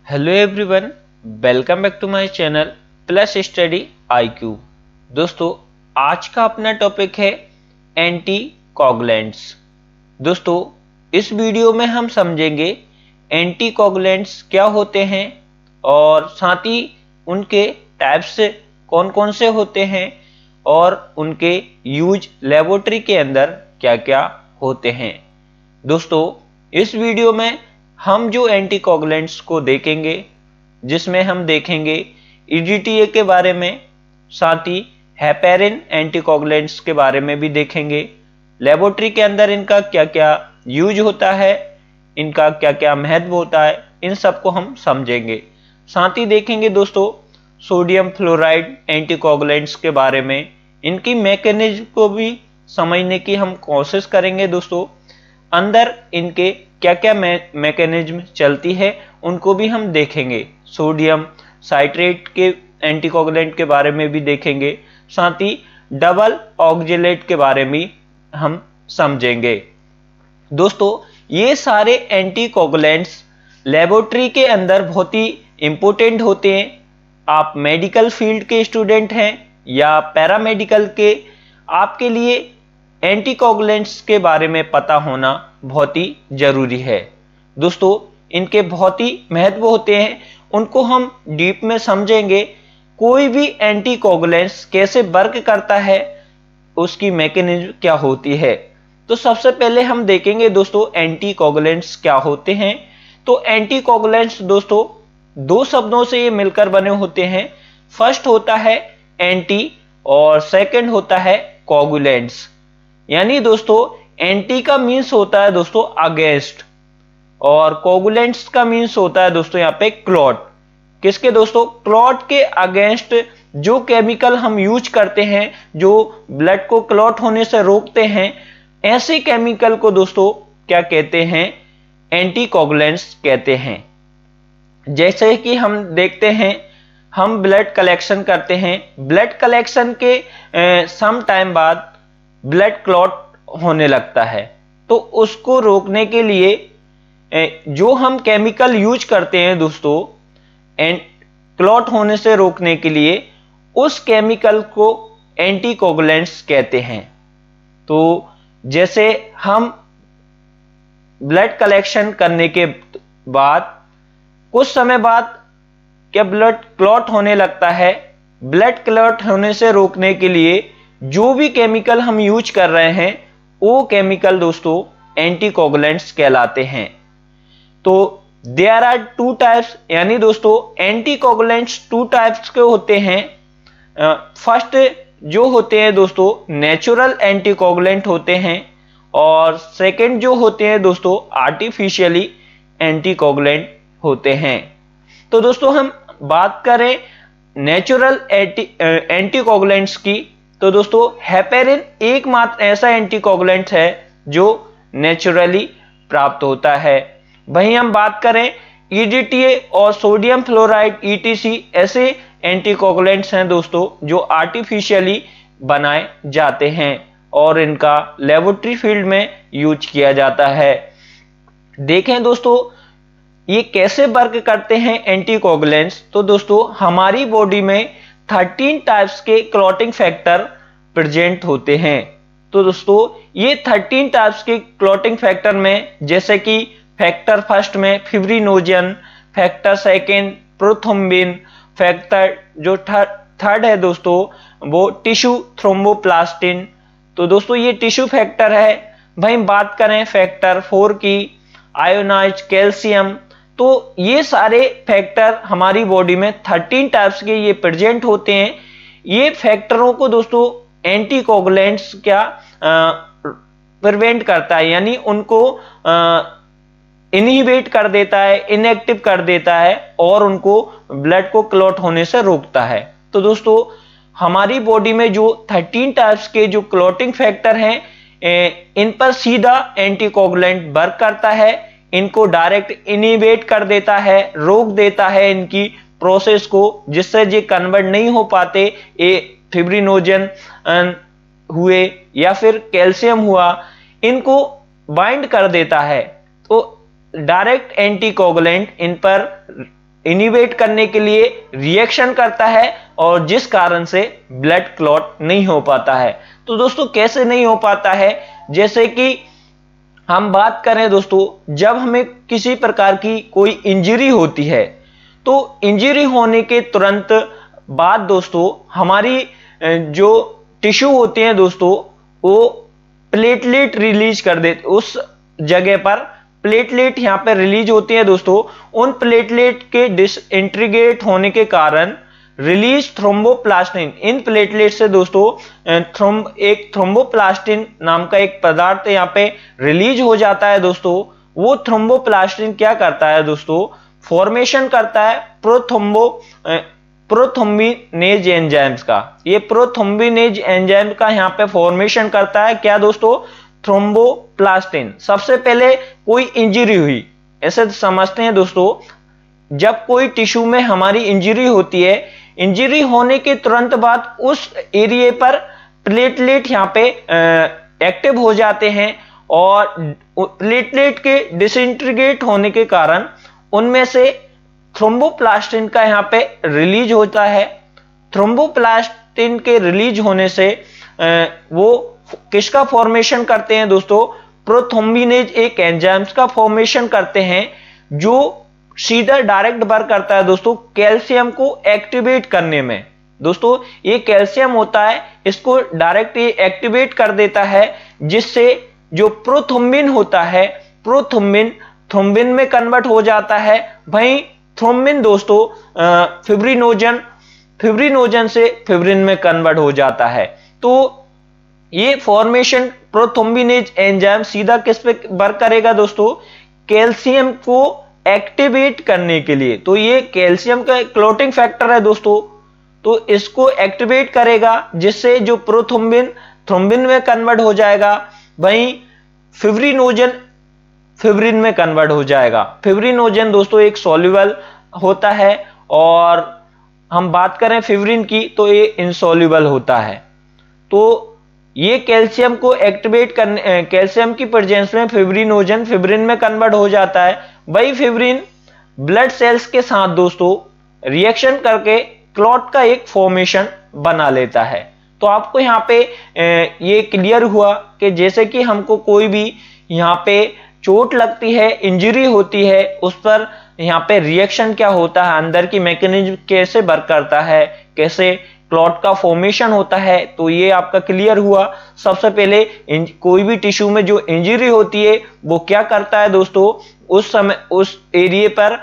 Hello everyone, welcome back to my channel plus study IQ. दोस्तों, आज का अपना टॉपिक है एंटी कोगुलेंट्स। दोस्तों, इस वीडियो में हम समझेंगे एंटी कोगुलेंट्स क्या होते हैं और साथ ही उनके टाइप्स कौन कौन से होते हैं और उनके यूज लेबोरेटरी के अंदर क्या क्या होते हैं। दोस्तों, इस वीडियो में हम जो एंटीकोगुलेंट्स को देखेंगे, जिसमें हम देखेंगे ईडीटीए के बारे में, साथ ही हेपेरिन एंटीकोगुलेंट्स के बारे में भी देखेंगे। लेबोरेटरी के अंदर इनका क्या क्या यूज होता है, इनका क्या क्या महत्व होता है, इन सब को हम समझेंगे। साथ ही देखेंगे दोस्तों सोडियम फ्लोराइड एंटीकोगुलेंट्स के बारे में, इनकी मैकेनिज्म को भी समझने की हम कोशिश करेंगे। दोस्तों, अंदर इनके क्या क्या मैकेनिज्म चलती है उनको भी हम देखेंगे। सोडियम साइट्रेट के एंटीकोगुलेंट के बारे में भी देखेंगे, साथ ही डबल ऑक्जेलेट के बारे में हम समझेंगे। दोस्तों, ये सारे एंटीकोगुलेंट्स लेबोरेटरी के अंदर बहुत ही इंपॉर्टेंट होते हैं। आप मेडिकल फील्ड के स्टूडेंट हैं या पैरामेडिकल के, आपके लिए एंटीकोगुलेंट्स के बारे में पता होना बहुत ही जरूरी है। दोस्तों, इनके बहुत ही महत्व होते हैं, उनको हम डीप में समझेंगे। कोई भी एंटीकोगुलेंट्स कैसे वर्क करता है, उसकी मैकेनिज्म क्या होती है। तो सबसे पहले हम देखेंगे दोस्तों एंटीकोगुलेंट्स क्या होते हैं। तो एंटीकोगुलेंट्स दोस्तों दो शब्दों से ये मिलकर बने होते हैं। फर्स्ट होता है एंटी और सेकंड होता है कोगुलेंट्स। यानी दोस्तों एंटी का मीन्स होता है दोस्तों अगेंस्ट और कोगुलेंट्स का मीन्स होता है दोस्तों यहाँ पे क्लॉट। किसके दोस्तों? क्लॉट के अगेंस्ट जो केमिकल हम यूज करते हैं, जो ब्लड को क्लॉट होने से रोकते हैं, ऐसे केमिकल को दोस्तों क्या कहते हैं? एंटीकोगुलेंट्स कहते हैं। जैसे कि हम देखते हैं, हम ब्लड कलेक्शन करते हैं, ब्लड कलेक्शन के सम टाइम बाद ब्लड क्लॉट होने लगता है, तो उसको रोकने के लिए जो हम केमिकल यूज करते हैं दोस्तों क्लॉट होने से रोकने के लिए, उस केमिकल को एंटीकोगुलेंट्स कहते हैं। तो जैसे हम ब्लड कलेक्शन करने के बाद कुछ समय बाद क्या ब्लड क्लॉट होने लगता है, ब्लड क्लॉट होने से रोकने के लिए जो भी केमिकल हम यूज कर रहे हैं, वो केमिकल दोस्तों एंटीकोगुलेंट्स कहलाते हैं। तो देयर आर टू टाइप्स, यानी दोस्तों एंटीकोगुलेंट्स टू टाइप्स के होते हैं। फर्स्ट जो होते हैं दोस्तों नेचुरल एंटीकोगुलेंट होते हैं और सेकंड जो होते हैं दोस्तों आर्टिफिशियली एंटीकोगुलेंट होते हैं। तो दोस्तों हम बात करें नेचुरल एंटीकोगुलेंट्स की, तो दोस्तों हेपेरिन एकमात्र ऐसा एंटीकोगुलेंट है जो नेचुरली प्राप्त होता है। वहीं हम बात करें ईडीटीए और सोडियम फ्लोराइड ईटीसी, ऐसे एंटीकोगुलेंट्स हैं दोस्तों जो आर्टिफिशियली बनाए जाते हैं और इनका लेबोरेटरी फील्ड में यूज किया जाता है। देखें दोस्तों ये कैसे वर्क करते हैं एंटीकोगुलेंट्स। तो दोस्तों हमारी बॉडी में 13 टाइप्स के क्लॉटिंग फैक्टर प्रेजेंट होते हैं। तो दोस्तों ये 13 टाइप्स के क्लॉटिंग फैक्टर में, जैसे कि फैक्टर फर्स्ट में fibrinogen, factor second prothrombin, factor जो थर्ड है दोस्तों वो टिश्यू थ्रोम्बोप्लास्टिन। तो दोस्तों ये टिश्यू फैक्टर है। वहीं बात करें फैक्टर 4 की, आयोनाइज कैल्शियम। तो ये सारे फैक्टर हमारी बॉडी में 13 टाइप्स के ये प्रेजेंट होते हैं। ये फैक्टरों को दोस्तों एंटीकोगुलेंट्स क्या प्रिवेंट करता है, यानी उनको इनहिबिट कर देता है, इनएक्टिव कर देता है और उनको ब्लड को क्लॉट होने से रोकता है। तो दोस्तों हमारी बॉडी में जो 13 टाइप्स के जो क्लॉटिंग फैक्टर हैं, इन पर सीधा एंटीकोगुलेंट वर्क करता है, इनको डायरेक्ट इनहिबिट कर देता है, रोक देता है इनकी प्रोसेस को, जिससे ये कन्वर्ट नहीं हो पाते, ये फिब्रिनोजन हुए या फिर कैल्शियम हुआ, इनको बाइंड कर देता है। तो डायरेक्ट एंटीकोगुलेंट इन पर इनिवेट करने के लिए रिएक्शन करता है और जिस कारण से ब्लड क्लॉट नहीं हो पाता है। तो दोस्तों कैसे नहीं हो पाता है, जैसे कि हम बात करें दोस्तों, जब हमें किसी प्रकार की कोई इंजरी होती है तो इंजरी होने के तुरंत बाद दोस्तों हमारी जो टिश्यू होते हैं दोस्तों वो प्लेटलेट रिलीज कर देते, उस जगह पर प्लेटलेट यहां पर रिलीज होते हैं दोस्तों। उन प्लेटलेट के डिसइंटीग्रेट होने के कारण रिलीज थ्रोम्बोप्लास्टिन, इन प्लेटलेट से दोस्तों एक थ्रोम्बोप्लास्टिन नाम का एक पदार्थ यहाँ पे रिलीज हो जाता है दोस्तों। वो थ्रोम्बोप्लास्टिन क्या करता है दोस्तों, फॉर्मेशन करता है प्रोथ्रोम्बिनेज एंजाइम्स का। ये प्रोथ्रोम्बिनेज एंजाइम का यहाँ पे फॉर्मेशन करता है क्या दोस्तों, थ्रोम्बोप्लास्टिन। सबसे पहले कोई इंजरी हुई, ऐसे समझते हैं दोस्तों, जब कोई टिश्यू में हमारी इंजरी होती है, इंजरी होने के तुरंत बाद उस एरिया पर प्लेटलेट यहाँ पे एक्टिव हो जाते हैं और प्लेटलेट के डिसइंटीग्रेट होने के कारण उनमें से थ्रोम्बोप्लास्टिन का यहाँ पे रिलीज होता है। थ्रोम्बोप्लास्टिन के रिलीज होने से वो किसका फॉर्मेशन करते हैं दोस्तों, प्रोथ्रोम्बिनेज एक एंजाइम्स का फॉर्मेशन करते हैं जो सीधा डायरेक्ट वर्क करता है दोस्तों कैल्शियम को एक्टिवेट करने में। दोस्तों ये कैल्शियम होता है, इसको डायरेक्ट ये एक्टिवेट कर देता है, जिससे जो प्रोथ्रोम्बिन होता है, प्रोथ्रोम्बिन थ्रोम्बिन में कन्वर्ट हो जाता है। वहीं थ्रोम्बिन दोस्तों फिब्रिनोजन से फिब्रिन में कन्वर्ट हो जाता है। तो ये फॉर्मेशन प्रोथ्रोम्बिनेज एंजाइम सीधा किस पे वर्क करेगा दोस्तों, कैल्शियम को एक्टिवेट करने के लिए। तो ये कैल्शियम का क्लॉटिंग फैक्टर है दोस्तों, तो इसको एक्टिवेट करेगा जिससे जो प्रोथ्रोम्बिन थ्रोम्बिन में कन्वर्ट हो जाएगा, वहीं फिब्रिनोजन फिब्रिन में कन्वर्ट हो जाएगा। फिब्रिनोजन दोस्तों एक सॉल्युबल होता है और हम बात करें फिब्रिन की तो ये इनसॉल्युबल होता है। तो ये कैल्शियम को एक्टिवेट करने, कैल्शियम की प्रेजेंस में फिब्रिनोजन फिब्रिन में कन्वर्ट हो जाता है। वही फिब्रिन ब्लड सेल्स के साथ दोस्तों रिएक्शन करके क्लॉट का एक फॉर्मेशन बना लेता है। तो आपको यहाँ पे ये क्लियर हुआ कि जैसे कि हमको कोई भी यहाँ पे चोट लगती है, इंजरी होती है, उस पर यहाँ पे रिएक्शन क्या होता है, अंदर की मैकेनिज्म कैसे वर्क करता है, कैसे क्लॉट का फॉर्मेशन होता है। तो ये आपका क्लियर हुआ। सबसे पहले कोई भी टिश्यू में जो इंजरी होती है वो क्या करता है दोस्तों, उस समय उस एरिया पर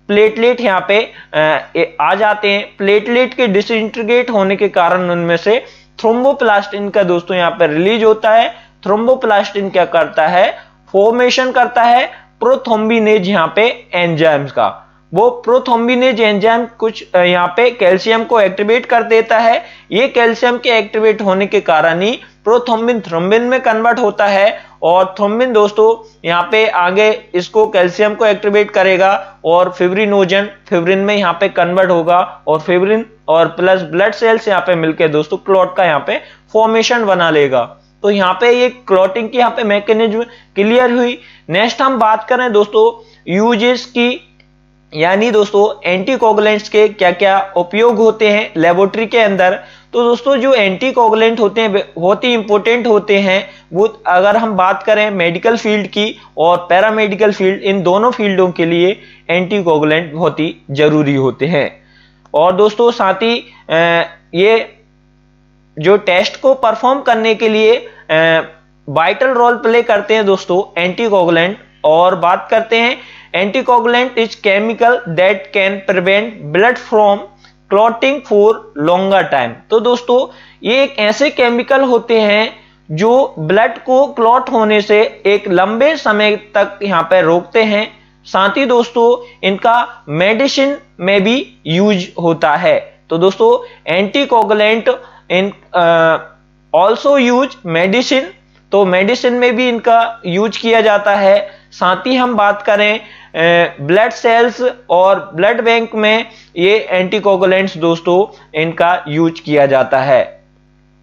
प्लेटलेट यहाँ पे आ जाते हैं। प्लेटलेट के डिसइंटीग्रेट होने के कारण उनमें से थ्रोम्बोप्लास्टिन का दोस्तों यहाँ पे रिलीज होता है। थ्रोम्बोप्लास्टिन क्या करता है, फॉर्मेशन करता है प्रोथ्रोम्बिनेज यहाँ पे एंजाइम्स का। वो प्रोथ्रोम्बिनेज एंजाइम कुछ यहाँ पे कैल्शियम को एक्टिवेट कर देता है। ये कैल्शियम के एक्टिवेट होने के कारण ही प्रोथ्रोम्बिन थ्रोम्बिन में कन्वर्ट होता है और थ्रोम्बिन दोस्तों यहाँ पे आगे इसको कैल्शियम को एक्टिवेट करेगा और फिब्रिनोजन फिब्रिन में यहाँ पे कन्वर्ट होगा और फिब्रिन और प्लस ब्लड सेल्स यहाँ पे मिलकर दोस्तों क्लॉट का यहाँ पे फॉर्मेशन बना लेगा। तो यहाँ पे ये क्लॉटिंग की यहाँ पे मैकेनिज्म क्लियर हुई। नेक्स्ट हम बात करें दोस्तों यूजेस की, यानी दोस्तों एंटीकोगुलेंट्स के क्या क्या उपयोग होते हैं लेबोरेटरी के अंदर। तो दोस्तों जो एंटीकोगुलेंट होते हैं बहुत ही इंपॉर्टेंट होते हैं। वो अगर हम बात करें मेडिकल फील्ड की और पैरामेडिकल फील्ड, इन दोनों फील्डों के लिए एंटीकोगुलेंट बहुत ही जरूरी होते हैं। और दोस्तों साथ ही ये जो टेस्ट को परफॉर्म करने के लिए वाइटल रोल प्ले करते हैं दोस्तों एंटीकोगुलेंट। और बात करते हैं anticoagulant is chemical that can prevent blood from clotting for longer time. तो दोस्तों ये एक ऐसे केमिकल होते हैं जो ब्लड को क्लॉट होने से एक लंबे समय तक यहाँ पे रोकते हैं। साथ ही दोस्तों इनका मेडिसिन में भी यूज होता है। तो दोस्तों anticoagulant in also use medicine, तो मेडिसिन में भी इनका यूज किया जाता है। साथ ही हम बात करें ब्लड सेल्स और ब्लड बैंक में ये एंटीकोगुलेंट्स दोस्तों इनका यूज किया जाता है।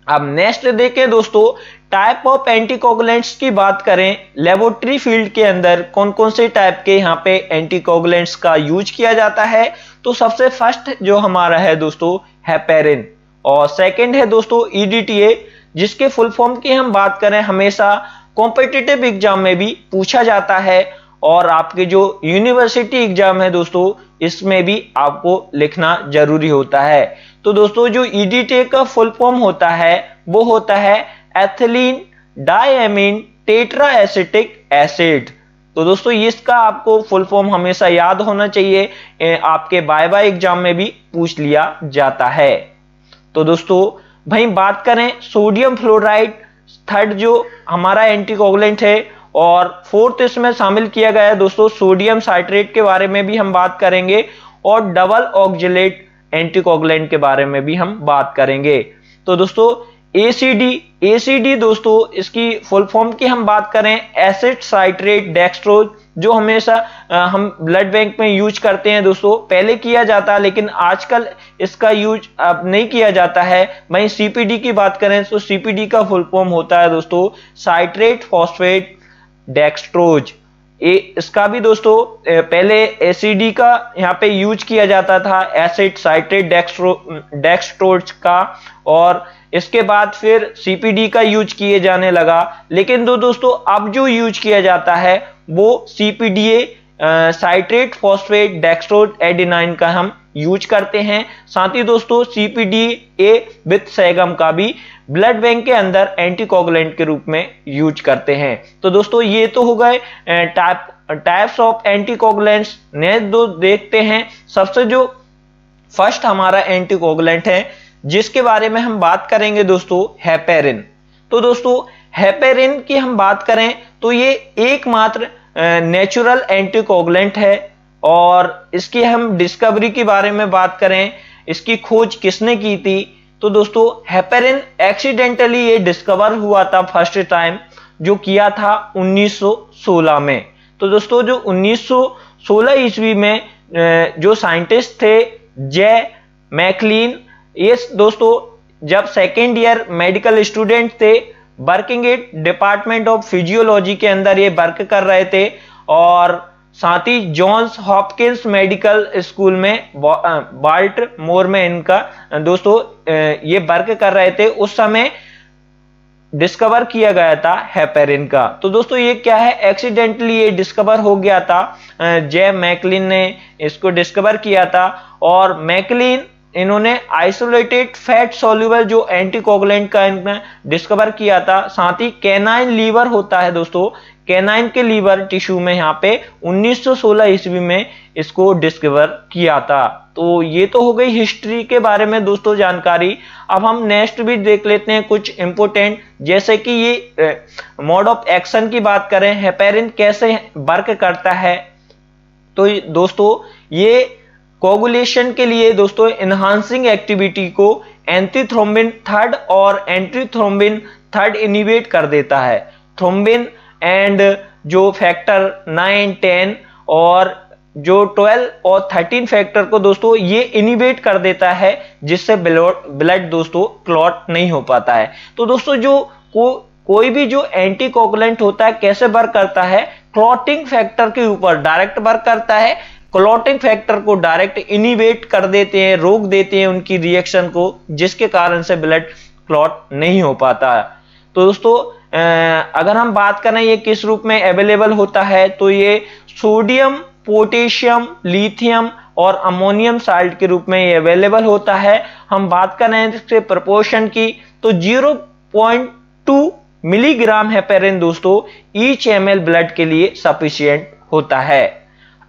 अब नेक्स्ट देखें दोस्तों टाइप ऑफ एंटीकोगुलेंट्स की बात करें, लेबोरेटरी फील्ड के अंदर कौन कौन से टाइप के यहाँ पे एंटीकोगुलेंट्स का यूज किया जाता है, तो सबसे फर्स्ट जो हमारा है दोस्तों हेपेरिन, और सेकंड है दोस्तों ईडीटीए, जिसके फुल फॉर्म की हम बात करें हमेशा कॉम्पिटिटिव एग्जाम में भी पूछा जाता है, और आपके जो यूनिवर्सिटी एग्जाम है दोस्तों इसमें भी आपको लिखना जरूरी होता है। तो दोस्तों जो ईडीटीए का फुल फॉर्म होता है वो होता है ethylene diamine tetra acetic acid. तो दोस्तों इसका आपको फुल फॉर्म हमेशा याद होना चाहिए, आपके वाइवा एग्जाम में भी पूछ लिया जाता है। तो दोस्तों भाई बात करें सोडियम फ्लोराइड, थर्ड जो हमारा एंटीकोगुलेंट है, और फोर्थ इसमें शामिल किया गया है दोस्तों सोडियम साइट्रेट के बारे में भी हम बात करेंगे, और डबल ऑक्जेलेट एंटीकोगुलेंट के बारे में भी हम बात करेंगे। तो दोस्तों एसीडी दोस्तों इसकी फुल फॉर्म की हम बात करें एसिड साइट्रेट डेक्सट्रोज, जो हमेशा हम ब्लड बैंक में यूज करते हैं दोस्तों, पहले किया जाता है लेकिन आजकल इसका यूज अब नहीं किया जाता है। वहीं सीपीडी की बात करें तो सीपीडी का फुल फॉर्म होता है दोस्तों साइट्रेट फॉस्फेट डेक्सट्रोज। इसका भी दोस्तों पहले एसिडी का यहाँ पे यूज किया जाता था एसिड साइट्रेट डेक्सट्रोज का, और इसके बाद फिर सीपीडी का यूज किए जाने लगा। लेकिन दोस्तों अब जो यूज किया जाता है वो सीपीडीए साइट्रेट फॉस्फेट डेक्सट्रोज एडेनाइन का हम यूज करते हैं। साथ ही दोस्तों सीपीडीए विथ सेगम का भी ब्लड बैंक के अंदर एंटीकोगुलेंट के रूप में यूज करते हैं। तो दोस्तों ये तो हो गए टाइप्स ऑफ एंटीकोगुलेंट्स। नेक्स्ट दो देखते हैं, सबसे जो फर्स्ट हमारा एंटीकोगुलेंट है जिसके बारे में हम बात करेंगे दोस्तों हेपेरिन। तो दोस्तों हेपेरिन की हम बात करें तो ये एकमात्र नेचुरल एंटीकोगुलेंट है, और इसकी हम डिस्कवरी के बारे में बात करें, इसकी खोज किसने की थी, तो दोस्तों हेपेरिन एक्सीडेंटली ये डिस्कवर हुआ था फर्स्ट टाइम, जो किया था 1916 में। तो दोस्तों जो 1916 ईस्वी में जो साइंटिस्ट थे जे मैकलिन, ये दोस्तों जब सेकेंड ईयर मेडिकल स्टूडेंट थे, working at department of physiology के अंदर ये वर्क कर रहे थे, और साथ ही जॉन्स हॉपकिंस मेडिकल स्कूल में बाल्टिमोर में इनका दोस्तों ये वर्क कर रहे थे। उस समय डिस्कवर किया गया था हेपेरिन का। तो दोस्तों ये क्या है, एक्सीडेंटली ये डिस्कवर हो गया था, जे मैकलिन ने इसको डिस्कवर किया था, और मैकलिन इन्होंने आइसोलेटेड फैट सॉल्युबल जो एंटीकोगुलेंट का इन्होंने डिस्कवर किया था। साथ ही कैनाइन लीवर होता है दोस्तों, कैनाइन के लीवर टिश्यू में यहाँ पे 1916 ईस्वी में इसको डिस्कवर किया था। तो ये तो हो गई हिस्ट्री के बारे में दोस्तों जानकारी। अब हम नेक्स्ट भी देख लेते हैं कुछ इंपोर्टेंट, जैसे कि ये मोड ऑफ एक्शन की बात करें, हेपेरिन कैसे वर्क करता है। तो दोस्तों ये कोगुलेशन के लिए दोस्तों एनहांसिंग एक्टिविटी को एंटीथ्रोम्बिन थर्ड और एंटीथ्रोम्बिन थर्ड इनिबिट कर देता है। थ्रोम्बिन एंड जो फैक्टर 9, 10 और जो 12 और 13 फैक्टर को दोस्तों ये इनिबिट कर देता है, जिससे ब्लड दोस्तों क्लॉट नहीं हो पाता है। तो दोस्तों जो कोई भी जो एंटीकोगुलेंट होता है कैसे वर्क करता है, क्लॉटिंग फैक्टर के ऊपर डायरेक्ट वर्क करता है। क्लॉटिंग फैक्टर को डायरेक्ट इनिबिट कर देते हैं, रोक देते हैं उनकी रिएक्शन को, जिसके कारण से ब्लड क्लॉट नहीं हो पाता है। तो दोस्तों अगर हम बात करें ये किस रूप में अवेलेबल होता है, तो ये सोडियम, पोटेशियम, लिथियम और अमोनियम साल्ट के रूप में ये अवेलेबल होता है। हम बात करें इसके प्रोपोर्शन की, तो 0.2 मिलीग्राम हेपेरिन दोस्तों ईच ml ब्लड के लिए सफिशिएंट होता है।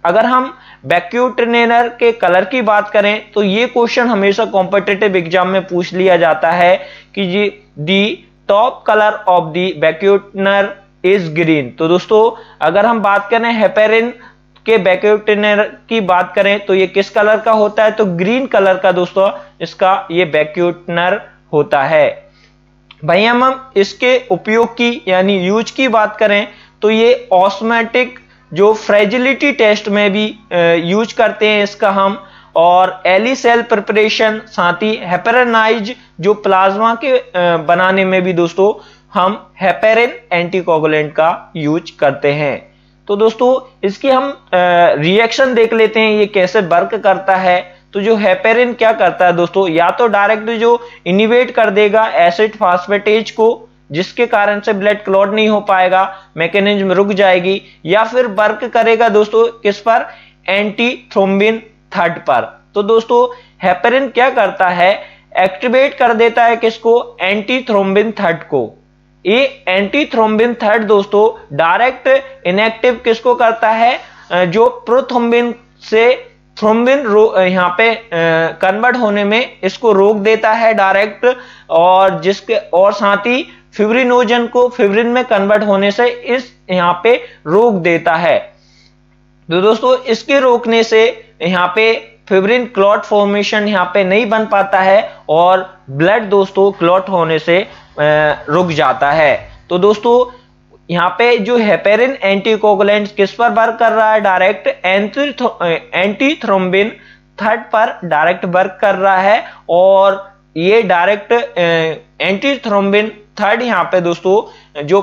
अगर हम बैक्यूटेनेर के कलर की बात करें तो ये क्वेश्चन हमेशा कॉम्पिटिटिव एग्जाम में पूछ लिया जाता है कि the top colour of the vacutainer is green. तो दोस्तों अगर हम बात करें हेपेरिन के बैक्यूटेनेर की बात करें तो ये किस कलर का होता है, तो ग्रीन कलर का दोस्तों इसका ये बैक्यूटेनेर होता है। भाई हम इसके उपयोग की यानी यूज की बात करें तो ये ऑस्मेटिक जो फ्रेजिलिटी टेस्ट में भी यूज करते हैं इसका हम, और एली सेल प्रिपरेशन, साथ ही हेपेरिनाइज जो प्लाज्मा के बनाने में भी दोस्तों हम हेपेरिन एंटीकोगुलेंट का यूज करते हैं। तो दोस्तों इसकी हम रिएक्शन देख लेते हैं ये कैसे वर्क करता है। तो जो हेपेरिन क्या करता है दोस्तों, या तो डायरेक्ट जो इनिवेट कर देगा एसिड फास्फेटेज को, जिसके कारण से ब्लड क्लॉट नहीं हो पाएगा, मैकेनिज्म रुक जाएगी, या फिर वर्क करेगा दोस्तों किस पर, एंटी थ्रोम्बिन थर्ड पर। तो दोस्तों हेपेरिन क्या करता है, एक्टिवेट कर देता है किसको, एंटी थ्रोम्बिन थर्ड को। ये एंटी थ्रोम्बिन थर्ड दोस्तों डायरेक्ट इनएक्टिव किसको करता है, जो प्रोथ्रोम्बिन से थ्रोम्बिन यहाँ पे कन्वर्ट होने में इसको रोक देता है डायरेक्ट, और जिसके और साथ ही फिब्रिनोजन को फिब्रिन में कन्वर्ट होने से इस यहाँ पे रोक देता है। तो दोस्तों इसके रोकने से यहाँ पे फिब्रिन क्लॉट फॉर्मेशन यहाँ पे नहीं बन पाता है और ब्लड दोस्तों क्लॉट होने से रुक जाता है। तो दोस्तों यहाँ पे जो हेपेरिन एंटीकोगुलेंट किस पर वर्क कर रहा है, डायरेक्ट एंटी थ्रोम्बिन थर्ड पर डायरेक्ट वर्क कर रहा है, और ये डायरेक्ट एंटी थ्रोम्बिन थर्ड यहाँ पे दोस्तों जो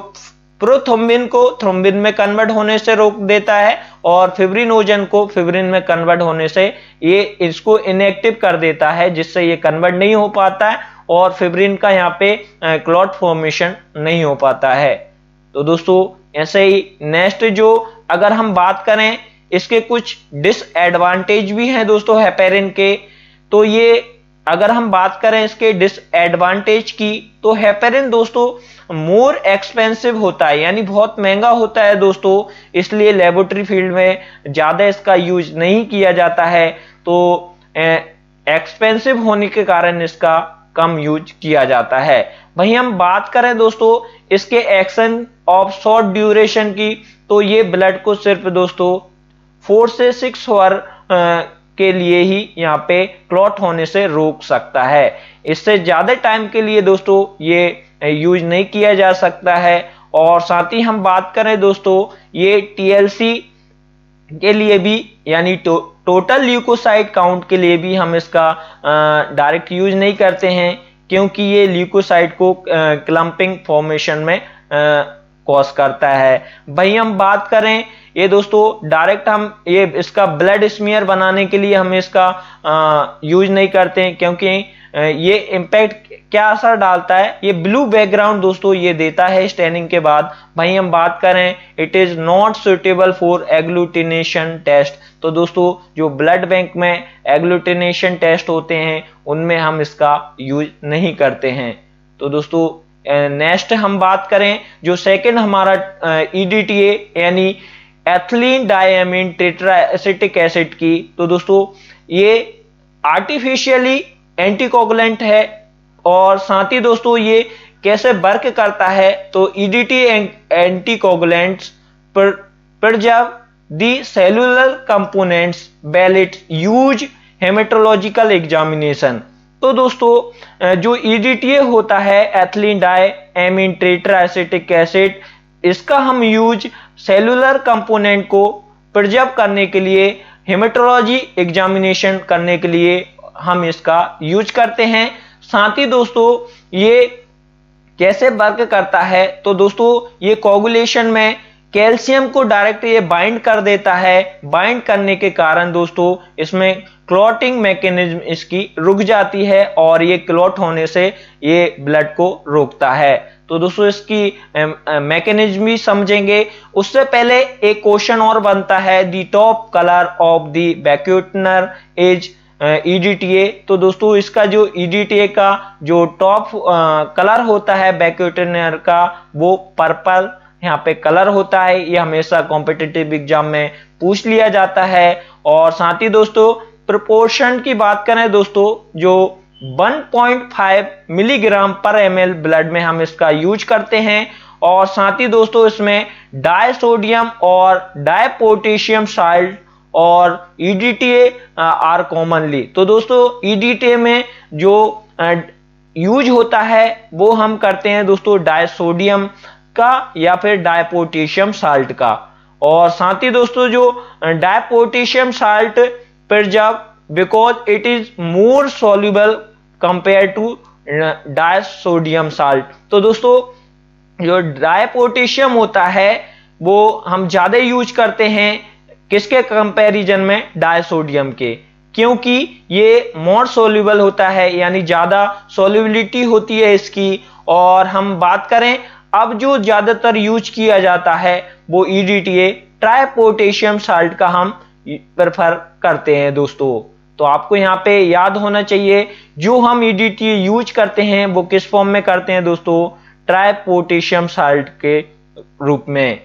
प्रोथ्रोम्बिन को थ्रोम्बिन में कन्वर्ट होने से रोक देता है, और फिब्रिनोजन को फिब्रिन में कन्वर्ट होने से ये इसको इनएक्टिव कर देता है, जिससे ये कन्वर्ट नहीं हो पाता है और फिब्रिन का यहाँ पे क्लॉट फॉर्मेशन नहीं हो पाता है। तो दोस्तों ऐसे ही नेक्स्ट जो अगर हम बात करें, इसके कुछ डिसएडवांटेज भी हैं दोस्तों हेपेरिन के। तो ये अगर हम बात करें इसके डिसएडवांटेज की, तो हेपेरिन दोस्तों मोर एक्सपेंसिव होता है, यानी बहुत महंगा होता है दोस्तों, इसलिए लेबोरेटरी फील्ड में ज्यादा इसका यूज नहीं किया जाता है। तो एक्सपेंसिव होने के कारण इसका कम यूज किया जाता है। वहीं हम बात करें दोस्तों इसके एक्शन ऑफ शॉर्ट ड्यूरेशन की, तो ये ब्लड को सिर्फ दोस्तों 4 से 6 आवर के लिए ही यहाँ पे क्लॉट होने से रोक सकता है। इससे ज्यादा टाइम के लिए दोस्तों ये यूज नहीं किया जा सकता है। और साथ ही हम बात करें दोस्तों ये टीएलसी के लिए भी, यानी टोटल ल्यूकोसाइट काउंट के लिए भी हम इसका डायरेक्ट यूज नहीं करते हैं, क्योंकि ये ल्यूकोसाइट को क्लम्पिंग फॉर्मेशन में कॉज करता है। वहीं हम बात करें ये दोस्तों डायरेक्ट हम ये इसका ब्लड स्मीयर बनाने के लिए हम इसका यूज नहीं करते हैं, क्योंकि ये इम्पैक्ट क्या असर डालता है, ये ब्लू बैकग्राउंड दोस्तों ये देता है स्टेनिंग के बाद। वहीं हम बात करें it is not suitable for agglutination test. तो दोस्तों जो ब्लड बैंक में एग्लूटिनेशन टेस्ट होते हैं उनमें हम इसका यूज नहीं करते हैं। तो दोस्तों नेक्स्ट हम बात करें जो सेकंड हमारा ईडीटीए यानी एथिलीन डायमीन टेट्राएसिटिक एसिड की। तो दोस्तों ये आर्टिफिशियली एंटीकोगुलेंट है, और साथ ही दोस्तों ये कैसे वर्क करता है, तो EDT anticoagulants preserve the cellular components which it use haematological examination. तो दोस्तों जो ईडीटीए होता है एथिलीन डायमीन टेट्राएसिटिक एसिड, इसका हम यूज सेलुलर कंपोनेंट को प्रिजर्व करने के लिए, हेमेटोलॉजी एग्जामिनेशन करने के लिए हम इसका यूज करते हैं। साथ ही दोस्तों ये कैसे वर्क करता है, तो दोस्तों ये कोगुलेशन में कैल्शियम को डायरेक्ट ये बाइंड कर देता है। बाइंड करने के कारण दोस्तों इसमें क्लॉटिंग मैकेनिज्म इसकी रुक जाती है, और ये क्लॉट होने से ये ब्लड को रोकता है। तो दोस्तों इसकी मैकेनिज्म भी समझेंगे, उससे पहले एक क्वेश्चन और बनता है, the top colour of the vacutainer is EDTA. तो दोस्तों इसका जो ईडीटीए का जो टॉप कलर होता है वैक्यूटनर का, वो पर्पल यहाँ पे कलर होता है। ये हमेशा कॉम्पिटिटिव एग्जाम में पूछ लिया जाता है। और साथ ही दोस्तों प्रोपोर्शन की बात करें दोस्तों, जो 1.5 मिलीग्राम पर एमएल ब्लड में हम इसका यूज करते हैं। और साथ ही दोस्तों इसमें डाई सोडियम और डाई पोटेशियम साल्ट और ईडीटीए आर कॉमनली। तो दोस्तों ईडीटीए में जो यूज होता है वो हम करते हैं दोस्तों डाई सोडियम का या फिर डाई पोटेशियम साल्ट का। और साथ ही दोस्तों जो di potassium salt preserve because it is more soluble compare to di sodium salt. तो दोस्तों जो ड्राई पोटेशियम होता है वो हम ज्यादा यूज करते हैं किसके कंपैरिजन में, डायसोडियम के, क्योंकि ये मोर सोल्यूबल होता है, यानी ज्यादा सोल्यूबिलिटी होती है इसकी। और हम बात करें अब जो ज्यादातर यूज किया जाता है वो ईडीटीए ट्राई पोटेशियम साल्ट का हम प्रेफर करते हैं दोस्तों। तो आपको यहाँ पे याद होना चाहिए जो हम ईडीटीए यूज करते हैं वो किस फॉर्म में करते हैं दोस्तों, ट्राई पोटेशियम साल्ट के रूप में।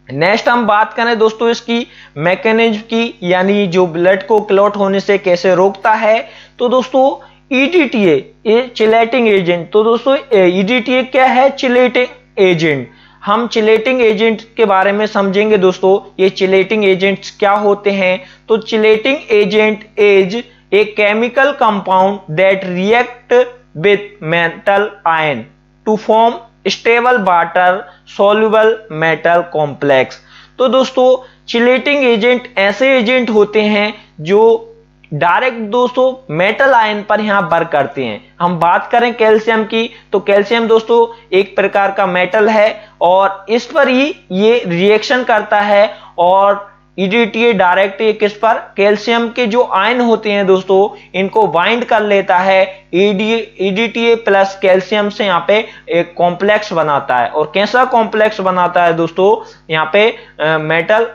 नेक्स्ट हम बात करें दोस्तों इसकी मैकेनिज्म की, यानी जो ब्लड को क्लॉट होने से कैसे रोकता है। तो दोस्तों ईडीटीए ये चिलेटिंग एजेंट, तो दोस्तों ईडीटीए क्या है, चिलेटिंग एजेंट। हम चिलेटिंग एजेंट के बारे में समझेंगे दोस्तों, ये चिलेटिंग एजेंट्स क्या होते हैं। तो chelating agent is a chemical compound that react with metal ion to form stable water soluble metal complex. तो दोस्तों चिलेटिंग एजेंट ऐसे एजेंट होते हैं जो डायरेक्ट दोस्तों मेटल आयन पर यहां वर्क करते हैं। हम बात करें कैल्शियम की, तो कैल्शियम दोस्तों एक प्रकार का मेटल है और इस पर ही ये रिएक्शन करता है। और ईडीटीए डायरेक्ट ये किस पर, कैल्शियम के जो आयन होते हैं दोस्तों इनको बाइंड कर लेता है। ईडीटीए प्लस कैल्शियम से यहाँ पे एक कॉम्प्लेक्स बनाता है। और कैसा कॉम्प्लेक्स बनाता है दोस्तों, यहाँ पे मेटल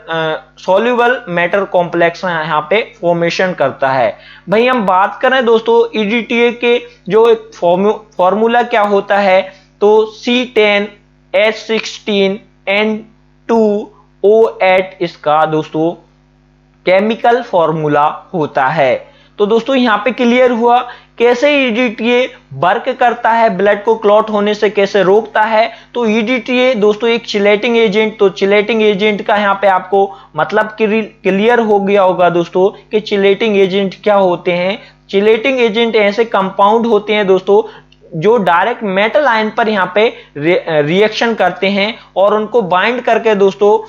सॉल्युबल मेटल कॉम्प्लेक्स यहाँ पे फॉर्मेशन करता है। भाई हम बात करें दोस्तों ईडीटीए के जो एक फॉर्मूला क्या होता है, तो C10H16N2O8 इसका दोस्तों केमिकल फॉर्मूला होता है। तो दोस्तों यहां पे क्लियर हुआ कैसे ईडीटीए वर्क करता है, ब्लड को क्लॉट होने से कैसे रोकता है। तो ईडीटीए दोस्तों एक चिलेटिंग एजेंट, तो चिलेटिंग एजेंट का यहां पे आपको मतलब क्लियर हो गया होगा दोस्तों कि चिलेटिंग एजेंट क्या होते हैं। चिलेटिंग एजेंट ऐसे कंपाउंड होते हैं दोस्तों जो डायरेक्ट मेटल आयन पर यहाँ पे रिएक्शन करते हैं और उनको बाइंड करके दोस्तों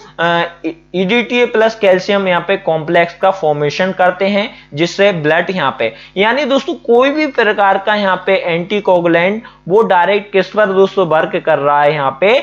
ईडीटीए प्लस कैल्शियम यहाँ पे कॉम्प्लेक्स का फॉर्मेशन करते हैं, जिससे ब्लड यहाँ पे, यानी दोस्तों कोई भी प्रकार का यहाँ पे एंटीकोगुलेंट वो डायरेक्ट किस पर दोस्तों वर्क कर रहा है, यहाँ पे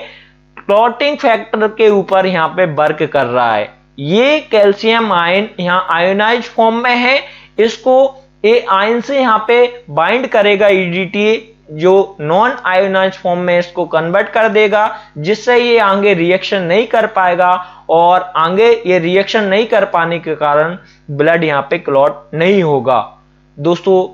क्लॉटिंग फैक्टर के ऊपर यहाँ पे वर्क कर रहा है। ये कैल्शियम आयन यहाँ आयोनाइज फॉर्म में है, इसको ए आयन से यहाँ पे बाइंड करेगा ईडीटीए, जो नॉन आयोनाइज फॉर्म में इसको कन्वर्ट कर देगा, जिससे ये आगे रिएक्शन नहीं कर पाएगा और आगे ये रिएक्शन नहीं कर पाने के कारण ब्लड यहाँ पे क्लॉट नहीं होगा। दोस्तों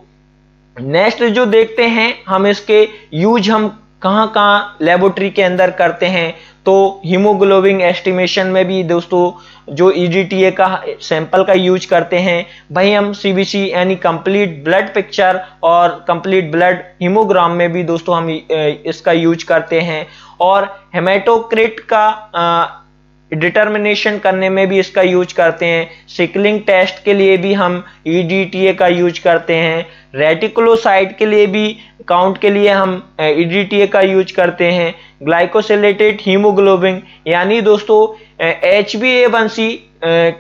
नेक्स्ट जो देखते हैं हम इसके यूज हम कहां लेबोरेटरी के अंदर करते हैं। तो हीमोग्लोबिन एस्टिमेशन में भी दोस्तों जो ईडीटीए का सैंपल का यूज करते हैं। भाई हम सीबीसी यानी कंप्लीट ब्लड पिक्चर और कंप्लीट ब्लड हीमोग्राम में भी दोस्तों हम इसका यूज करते हैं। और हेमाटोक्रिट का डिटर्मिनेशन करने में भी इसका यूज करते हैं। सिकलिंग टेस्ट के लिए भी हम ईडीटीए का यूज करते हैं। रेटिकुलोसाइट के लिए भी काउंट के लिए हम ईडीटीए का यूज करते हैं। ग्लाइकोसिलेटेड हीमोग्लोबिन यानी दोस्तों HbA1c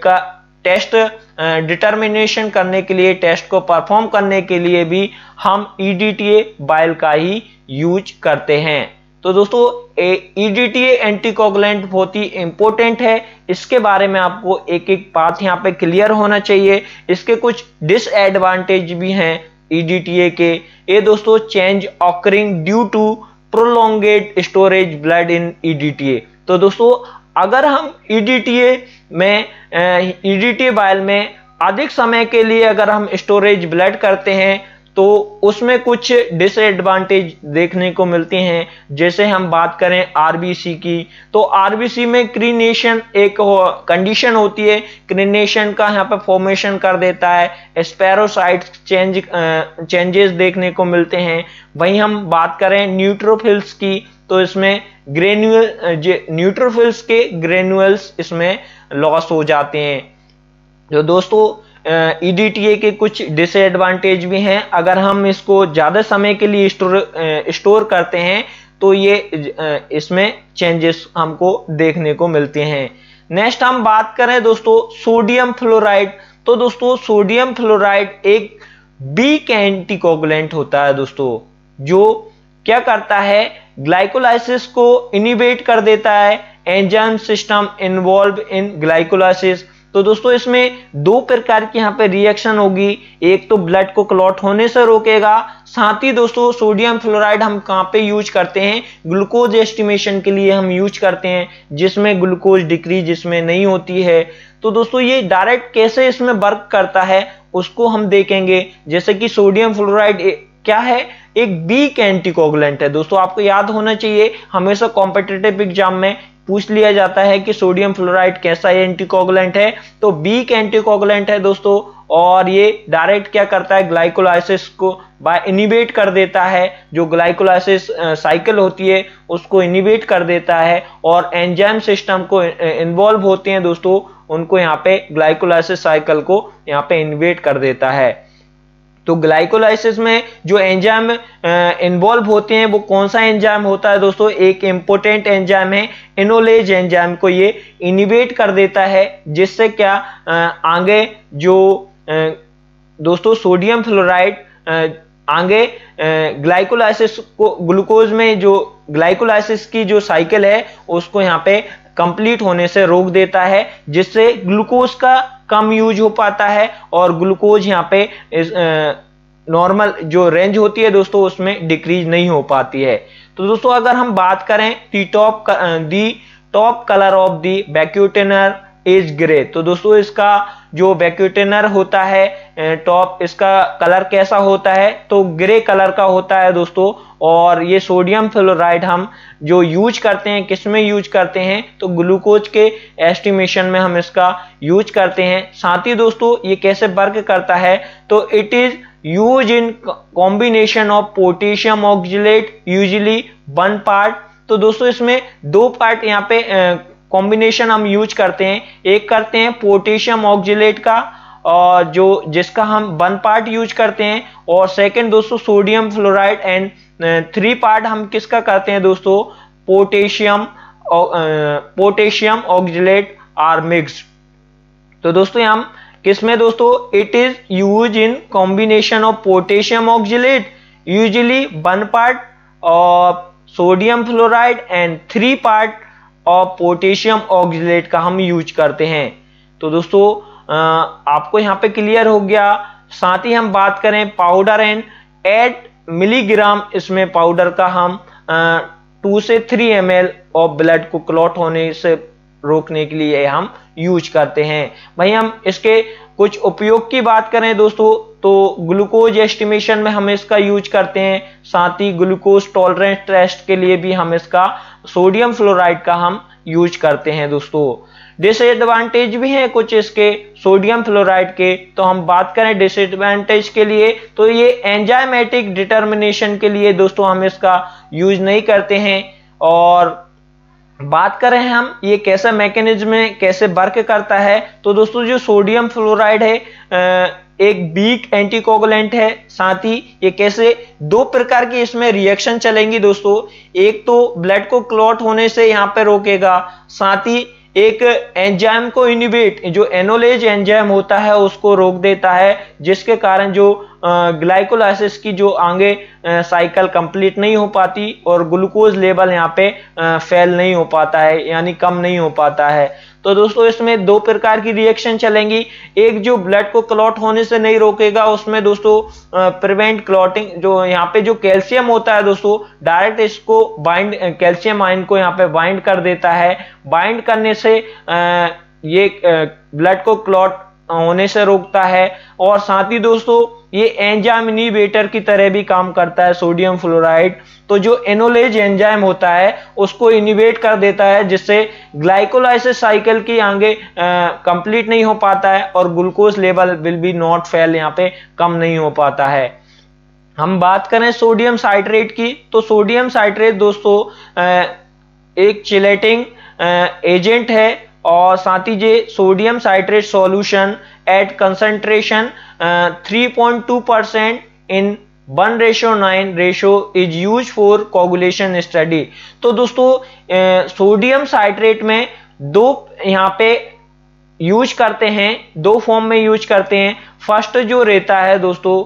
का टेस्ट डिटर्मिनेशन करने के लिए, टेस्ट को परफॉर्म करने के लिए भी हम ईडीटीए बाइल का ही यूज करते हैं। तो दोस्तों ईडीटीए एंटीकोगुलेंट बहुत ही इंपॉर्टेंट है, इसके बारे में आपको एक एक बात यहाँ पे क्लियर होना चाहिए। इसके कुछ डिसएडवांटेज भी हैं ईडीटीए के। ये दोस्तों change occurring due to prolonged storage blood in EDTA. तो दोस्तों अगर हम ईडीटीए बाइल में अधिक समय के लिए अगर हम स्टोरेज ब्लड करते हैं तो उसमें कुछ डिसएडवांटेज देखने को मिलते हैं। जैसे हम बात करें आरबीसी की, तो आरबीसी में क्रीनेशन एक कंडीशन होती है, क्रीनेशन का यहाँ पे फॉर्मेशन कर देता है। स्पेरोसाइट चेंजेस देखने को मिलते हैं। वहीं हम बात करें न्यूट्रोफिल्स की, तो इसमें न्यूट्रोफिल्स के ग्रेन्युल्स इसमें लॉस हो जाते हैं। जो दोस्तों ईडीटीए के कुछ डिसएडवांटेज भी हैं। अगर हम इसको ज्यादा समय के लिए स्टोर करते हैं तो ये इसमें चेंजेस हमको देखने को मिलते हैं। नेक्स्ट हम बात करें दोस्तों सोडियम फ्लोराइड। तो दोस्तों सोडियम फ्लोराइड एक वीक एंटीकोगुलेंट होता है दोस्तों, जो क्या करता है ग्लाइकोलाइसिस को इनिबिट कर देता है, enzyme system involve in glycolysis. तो दोस्तों इसमें दो प्रकार की यहाँ पे रिएक्शन होगी, एक तो ब्लड को क्लॉट होने से रोकेगा, साथ ही दोस्तों सोडियम फ्लोराइड हम कहाँ पे यूज करते हैं, ग्लूकोज एस्टिमेशन के लिए हम यूज करते हैं, जिसमें ग्लूकोज डिक्रीज इसमें नहीं होती है। तो दोस्तों ये डायरेक्ट कैसे इसमें वर्क करता है उसको हम देखेंगे। जैसे कि सोडियम फ्लोराइड क्या है, एक वीक एंटीकोगुलेंट है। दोस्तों आपको याद होना चाहिए, हमेशा कॉम्पिटिटिव एग्जाम में पूछ लिया जाता है कि सोडियम फ्लोराइड कैसा एंटीकोगुलेंट है, तो वीक एंटीकोगुलेंट है दोस्तों। और ये डायरेक्ट क्या करता है, ग्लाइकोलाइसिस को बाय इनिबिट कर देता है, जो ग्लाइकोलाइसिस साइकिल होती है उसको इनिबिट कर देता है, और एंजाइम सिस्टम को इन्वॉल्व होते हैं दोस्तों, उनको यहाँ पे ग्लाइकोलाइसिस साइकिल को यहाँ पे इनिबिट कर देता है। तो ग्लाइकोलाइसिस में जो एंजाइम इन्वॉल्व होते हैं वो कौन सा एंजाइम होता है दोस्तों, एक इंपोर्टेंट एंजाइम है एनोलेज एंजाइम को ये इनिबिट कर देता है, जिससे क्या आगे जो दोस्तों सोडियम फ्लोराइड आगे ग्लाइकोलाइसिस को, ग्लूकोज में जो ग्लाइकोलाइसिस की जो साइकिल है उसको यहाँ पे कंप्लीट होने से रोक देता है, जिससे ग्लूकोज का कम यूज हो पाता है और ग्लूकोज यहाँ पे नॉर्मल जो रेंज होती है दोस्तों उसमें डिक्रीज नहीं हो पाती है। तो दोस्तों अगर हम बात करें दी top colour of the vacutainer is grey, तो दोस्तों इसका जो वैक्यूटेनर होता है टॉप, इसका कलर कैसा होता है, तो ग्रे कलर का होता है दोस्तों। और ये सोडियम फ्लोराइड हम जो यूज करते हैं, किस में यूज करते हैं, तो ग्लूकोज के एस्टिमेशन में हम इसका यूज करते हैं। साथ ही दोस्तों ये कैसे वर्क करता है, तो it is use in combination of potassium oxalate usually 1 part. तो दोस्तों इसमें 2 पार्ट यहाँ पे कॉम्बिनेशन हम यूज करते हैं, एक करते हैं पोटेशियम ऑक्जेलेट का और जो जिसका हम 1 पार्ट यूज करते हैं, और सेकंड दोस्तों सोडियम फ्लोराइड, एंड 3 पार्ट हम किसका करते हैं दोस्तों, पोटेशियम ऑक्जेलेट आर मिक्स्ड। तो दोस्तों हम किसमें दोस्तों, it is use in combination of potassium oxalate usually 1 part of sodium fluoride and 3 part और पोटेशियम ऑक्जेलेट का हम यूज करते हैं। तो दोस्तों आपको यहाँ पे क्लियर हो गया। साथ ही हम बात करें पाउडर एंड 8 मिलीग्राम इसमें पाउडर का हम 2 से 3 ml ऑफ ब्लड को क्लॉट होने से रोकने के लिए हम यूज करते हैं। भाई हम इसके कुछ उपयोग की बात करें दोस्तों, तो ग्लूकोज एस्टिमेशन में हम इसका यूज करते हैं, साथ ही ग्लूकोज टॉलरेंस टेस्ट के लिए भी हम इसका सोडियम फ्लोराइड का हम यूज करते हैं दोस्तों। डिसएडवांटेज भी है कुछ इसके सोडियम फ्लोराइड के, तो हम बात करें डिसएडवांटेज के लिए, तो ये एंजाइमेटिक डिटर्मिनेशन के लिए दोस्तों हम इसका यूज नहीं करते हैं। और बात करें हम ये कैसा मैकेनिज्म में कैसे वर्क करता है, तो दोस्तों जो सोडियम फ्लोराइड है एक वीक एंटीकोगुलेंट है, साथ ही ये कैसे 2 प्रकार की इसमें रिएक्शन चलेंगी दोस्तों, एक तो ब्लड को क्लॉट होने से यहाँ पे रोकेगा, साथ ही एक एंजाइम को इनिबिट, जो एनोलेज एंजाइम होता है उसको रोक देता है, जिसके कारण जो ग्लाइकोलाइसिस की जो आगे साइकिल कंप्लीट नहीं हो पाती और ग्लूकोज लेवल यहाँ पे फेल नहीं हो पाता है, यानी कम नहीं हो पाता है। तो दोस्तों इसमें 2 प्रकार की रिएक्शन चलेंगी, एक जो ब्लड को क्लॉट होने से नहीं रोकेगा, उसमें दोस्तों प्रिवेंट क्लॉटिंग, जो यहाँ पे जो कैल्शियम होता है दोस्तों डायरेक्ट इसको बाइंड, कैल्शियम आयन को यहाँ पे बाइंड कर देता है, बाइंड करने से ये ब्लड को क्लॉट होने से रोकता है। और साथ ही दोस्तों ये एंजाइम इनिबिटर की तरह भी काम करता है सोडियम फ्लोराइड, तो जो एनोलेज एंजाइम होता है उसको इनिबिट कर देता है, जिससे ग्लाइकोलाइसिस साइकिल की आगे कंप्लीट नहीं हो पाता है और glucose level will be not fail, यहाँ पे कम नहीं हो पाता है। हम बात करें सोडियम साइट्रेट की, तो सोडियम साइट्रेट दोस्तों एक चिलेटिंग एजेंट है, और साथ ही ये sodium citrate solution at concentration 3.2% in 1:9 ratio is use for coagulation study. तो दोस्तों सोडियम साइट्रेट में 2 यहाँ पे यूज करते हैं, 2 फॉर्म में यूज करते हैं। फर्स्ट जो रहता है दोस्तों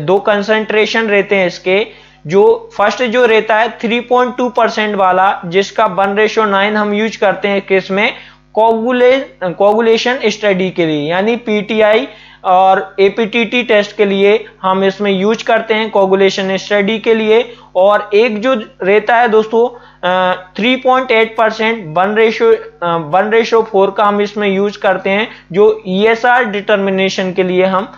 2 कंसंट्रेशन रहते हैं इसके, जो फर्स्ट जो रहता है 3.2% वाला, जिसका 1:9 हम यूज करते हैं किस में, कोगुलेशन स्टडी के लिए, यानी पीटीआई और एपीटीटी टेस्ट के लिए हम इसमें यूज करते हैं कोगुलेशन स्टडी के लिए। और एक जो रहता है दोस्तों 3.8% 1:4 का हम इसमें यूज करते हैं, जो ईएसआर डिटर्मिनेशन के लिए हम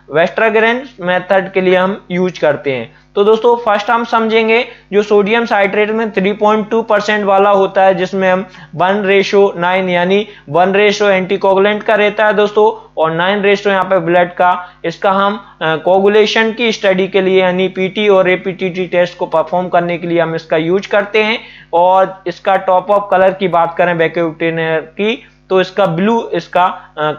वेस्टरग्रेन मेथड के लिए हम यूज करते हैं। तो दोस्तों फर्स्ट हम समझेंगे जो सोडियम साइट्रेट में 3.2% वाला होता है, जिसमें हम 1:9 यानी 1 एंटीकोगुलेंट का रहता है दोस्तों, और 9 यहाँ पे ब्लड का, इसका हम कोगुलेशन की स्टडी के लिए यानी पीटी और एपीटीटी टेस्ट को परफॉर्म करने के लिए हम इसका यूज करते हैं। और इसका टॉप ऑफ कलर की बात करें बैक्यूटेनियर की, तो इसका ब्लू इसका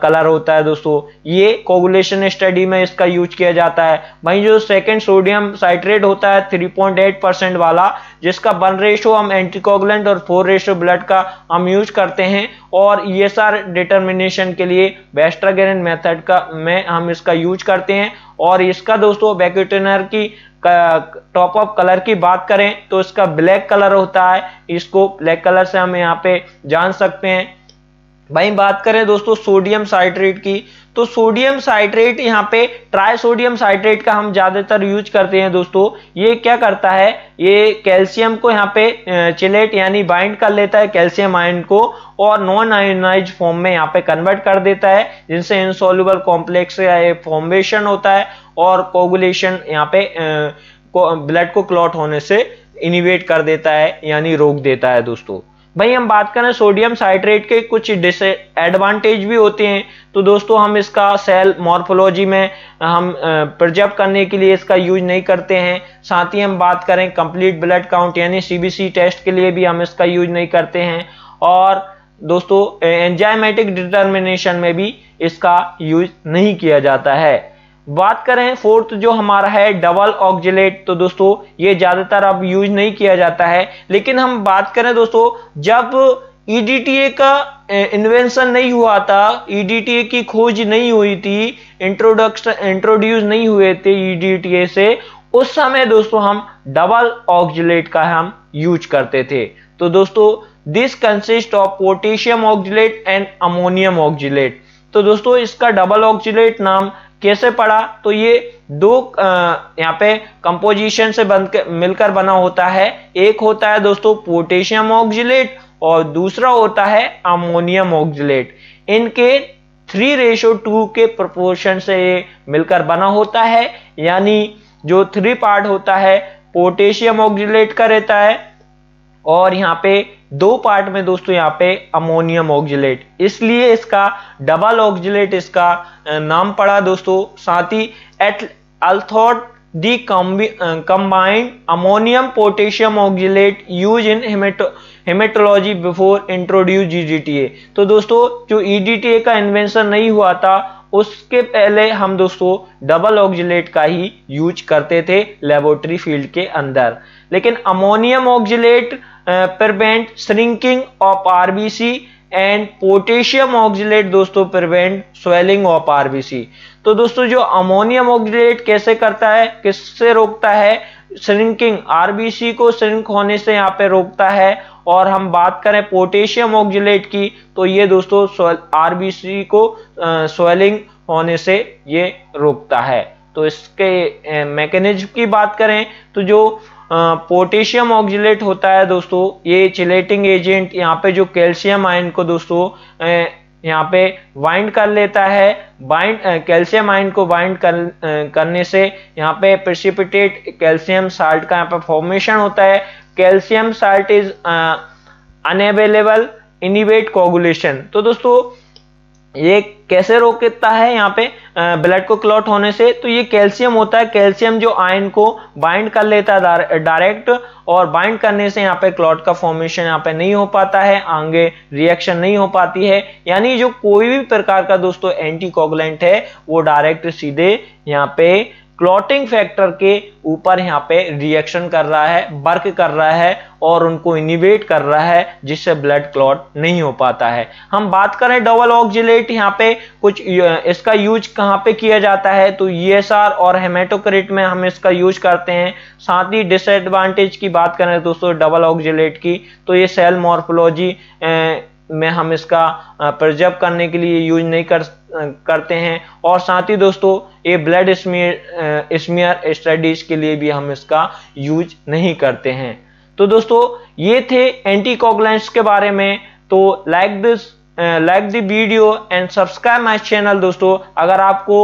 कलर होता है दोस्तों, ये कोगुलेशन स्टडी में इसका यूज किया जाता है। वहीं जो सेकंड सोडियम साइट्रेट होता है 3.8% वाला, जिसका 1 हम एंटीकोगुलेंट और 4 ब्लड का हम यूज करते हैं, और ईएसआर डिटर्मिनेशन के लिए वेस्टरग्रेन मेथड का में हम इसका यूज करते हैं। और इसका दोस्तों बैक्यूटेनियर की टॉप ऑफ कलर की बात करें तो इसका ब्लैक कलर होता है, इसको ब्लैक कलर से हम यहाँ पे जान सकते हैं। वहीं बात करें दोस्तों सोडियम साइट्रेट की, तो सोडियम साइट्रेट यहाँ पे ट्राई सोडियम साइट्रेट का हम ज्यादातर यूज करते हैं दोस्तों। ये क्या करता है, ये कैल्शियम को यहाँ पे चिलेट यानी बाइंड कर लेता है कैल्शियम आयन को, और नॉन आयोनाइज फॉर्म में यहाँ पे कन्वर्ट कर देता है, जिनसे इनसॉल्युबल कॉम्प्लेक्स या फॉर्मेशन होता है, और कोगुलेशन यहाँ पे ब्लड को क्लॉट होने से इनिवेट कर देता है यानी रोक देता है दोस्तों। भाई हम बात करें सोडियम साइट्रेट के कुछ डिसएडवांटेज भी होते हैं, तो दोस्तों हम इसका सेल मॉर्फोलॉजी में हम प्रिजर्व करने के लिए इसका यूज नहीं करते हैं। साथ ही हम बात करें कंप्लीट ब्लड काउंट यानी सीबीसी टेस्ट के लिए भी हम इसका यूज नहीं करते हैं। और दोस्तों एंजाइमेटिक डिटर्मिनेशन में भी इसका यूज नहीं किया जाता है। बात करें फोर्थ जो हमारा है डबल ऑक्जिलेट, तो दोस्तों ये ज्यादातर अब यूज नहीं किया जाता है। लेकिन हम बात करें दोस्तों जब ईडीटीए का इन्वेंशन नहीं हुआ था, ईडीटीए की खोज नहीं हुई थी, इंट्रोड्यूस नहीं हुए थे ईडीटीए से, उस समय दोस्तों हम डबल ऑक्जिलेट का हम यूज करते थे। तो दोस्तों this consist of potassium oxalate and ammonium oxalate. तो दोस्तों इसका डबल ऑक्जिलेट नाम कैसे पड़ा, तो ये दो यहाँ पे कंपोजिशन से मिलकर बना होता है। एक होता है दोस्तों पोटेशियम ऑक्जिलेट और दूसरा होता है अमोनियम ऑक्जिलेट। इनके 3:2 के प्रोपोर्शन से ये मिलकर बना होता है, यानी जो 3 पार्ट होता है पोटेशियम ऑक्जिलेट का रहता है, और यहाँ पे 2 पार्ट में दोस्तों यहाँ पे अमोनियम ऑक्जिलेट, इसलिए इसका डबल ऑक्जिलेट इसका नाम पड़ा दोस्तों। साथ ही at although the combined ammonium potassium oxalate use in haematology before introduce EDTA. तो दोस्तों जो ईडीटीए का इन्वेंशन नहीं हुआ था उसके पहले हम दोस्तों डबल ऑक्जिलेट का ही यूज करते थे लेबोरेटरी फील्ड के अंदर। लेकिन ammonium oxalate prevent shrinking of RBC and potassium oxalate दोस्तों प्रिवेंट स्वेलिंग ऑफ आरबीसी। तो दोस्तों जो अमोनियम ऑक्जिलेट कैसे करता है, किससे रोकता है, श्रिंकिंग, आरबीसी को श्रिंक होने से यहाँ पे रोकता है। और हम बात करें पोटेशियम ऑक्जिलेट की, तो ये दोस्तों आरबीसी को स्वेलिंग होने से ये रोकता है। तो इसके मैकेनिज्म की बात करें तो जो पोटेशियम ऑक्जिलेट होता है दोस्तों, ये चिलेटिंग एजेंट यहाँ पे जो कैल्शियम आयन को दोस्तों यहाँ पे बाइंड कर लेता है। कैल्शियम आयन को बाइंड करने से यहाँ पे प्रेसिपिटेट कैल्शियम साल्ट का यहाँ पे फॉर्मेशन होता है। Calcium salt is unavailable initiate coagulation. तो दोस्तों ये कैसे रोकता है यहाँ पे ब्लड को क्लॉट होने से, तो ये कैल्शियम होता है, कैल्शियम जो आयन को बाइंड कर लेता है डायरेक्ट, और बाइंड करने से यहाँ पे क्लॉट का फॉर्मेशन यहाँ पे नहीं हो पाता है, आगे रिएक्शन नहीं हो पाती है। यानी जो कोई भी प्रकार का दोस्तों एंटीकोगुलेंट है वो डायरेक्ट सीधे यहाँ पे क्लॉटिंग फैक्टर के ऊपर यहाँ पे रिएक्शन कर रहा है, वर्क कर रहा है और उनको इनिवेट कर रहा है, जिससे ब्लड क्लॉट नहीं हो पाता है। हम बात करें डबल ऑक्जेलेट, यहाँ पे कुछ इसका यूज कहाँ पे किया जाता है, तो ईएसआर और हेमेटोक्रिट में हम इसका यूज करते हैं। साथ ही डिसएडवांटेज की बात करें दोस्तों डबल ऑक्जेलेट की, तो ये सेल मॉर्फोलॉजी में हम इसका प्रिजर्व करने के लिए यूज नहीं करते हैं। और साथ ही दोस्तों ये ब्लड स्मीयर स्टडीज के लिए भी हम इसका यूज नहीं करते हैं। तो दोस्तों ये थे एंटीकोगुलेंट्स के बारे में। तो like the video and subscribe my channel. दोस्तों अगर आपको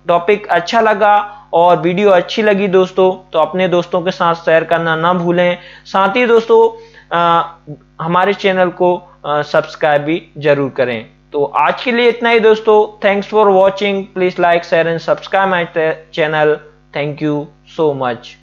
टॉपिक अच्छा लगा और वीडियो अच्छी लगी दोस्तों, तो अपने दोस्तों के साथ शेयर करना ना भूलें। साथ ही दोस्तों हमारे चैनल को सब्सक्राइब भी जरूर करें। तो आज के लिए इतना ही दोस्तों। Thanks for watching. Please like share and subscribe my channel. Thank you so much.